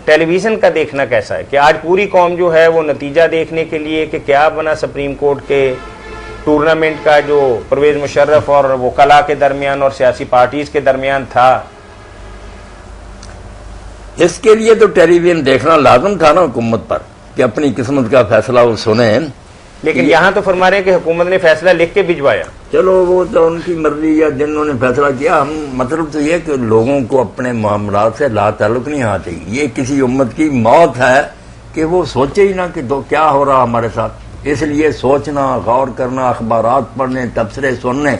ٹیلی vision کا دیکھنا کیسا ہے کہ آج پوری قوم جو ہے وہ نتیجہ دیکھنے کے لیے کہ کیا بنا سپریم کورٹ کے ٹورنامنٹ کا جو پرویز مشرف اور وکلاء کے درمیان اور سیاسی پارٹیز کے درمیان تھا، اس کے لیے تو ٹیلی ویژن دیکھنا لازم تھا نا حکومت پر کہ اپنی قسمت کا فیصلہ وہ سنیں. لیکن یہاں تو فرما رہے ہیں کہ حکومت نے فیصلہ لکھ کے بھجوایا. چلو وہ تو ان کی مرضی، یا جنہوں نے فیصلہ کیا. ہم مطلب تو یہ کہ لوگوں کو اپنے معاملات سے لا تعلق نہیں آنا چاہیے. یہ کسی امت کی موت ہے کہ وہ سوچے ہی نہ کہ کیا ہو رہا ہمارے ساتھ. اس لیے سوچنا، غور کرنا، اخبارات پڑھنے، تبصرے سننے،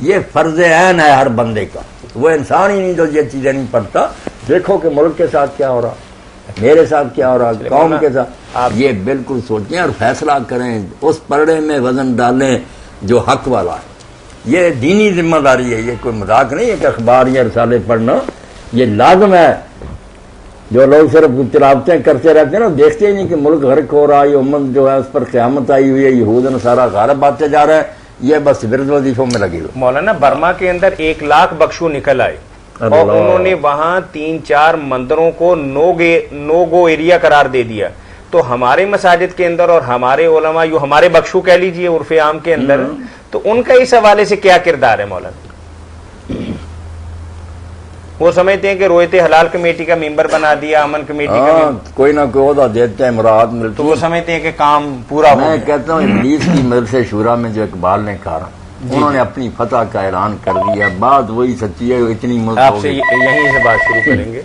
یہ فرض عین ہے ہر بندے کا. وہ انسان ہی نہیں جو یہ چیزیں نہیں پڑھتا. دیکھو کہ ملک کے ساتھ کیا ہو رہا، میرے ساتھ کیا ہو رہا، قوم کے ساتھ. یہ بالکل سوچیں اور فیصلہ کریں، اس پرڑے میں وزن ڈالیں جو حق والا ہے. یہ دینی ذمہ داری ہے، یہ کوئی مذاق نہیں ہے کہ اخبار یا رسالے پڑھنا یہ لازم ہے. جو لوگ صرف تلاوتیں کرتے رہتے ہیں نا، دیکھتے ہی نہیں کہ ملک غرق ہو رہا ہے، یہ امت جو ہے اس پر قیامت آئی ہوئی ہے، یہود نصارہ غالب آتے جا رہے ہیں. یہ بس ورد وظیفوں میں لگی ہوئی. مولانا برما کے اندر 1 لاکھ بخشو نکل آئے اور انہوں نے وہاں 3-4 مندروں کو نو گو ایریا قرار دے دیا. تو ہمارے مساجد کے اندر اور ہمارے علماء جو ہمارے بخشو کہہ لیجئے عرف عام کے اندر، تو ان کا اس حوالے سے کیا کردار ہے مولانا؟ وہ سمجھتے ہیں کہ رویت حلال کمیٹی کا ممبر بنا دیا، امن کمیٹی کا کوئی نہ کوئی عہدہ دیتے ہیں، مراحت ملتی، تو وہ سمجھتے ہیں کہ کام پورا ہو. میں کہتا ہوں ابلیس کی مجلس شورا میں جو اقبال نے کہا، انہوں نے اپنی فتح کا اعلان کر دیا. بات وہی سچی ہے. اتنی آپ سے یہیں سے بات شروع کریں گے.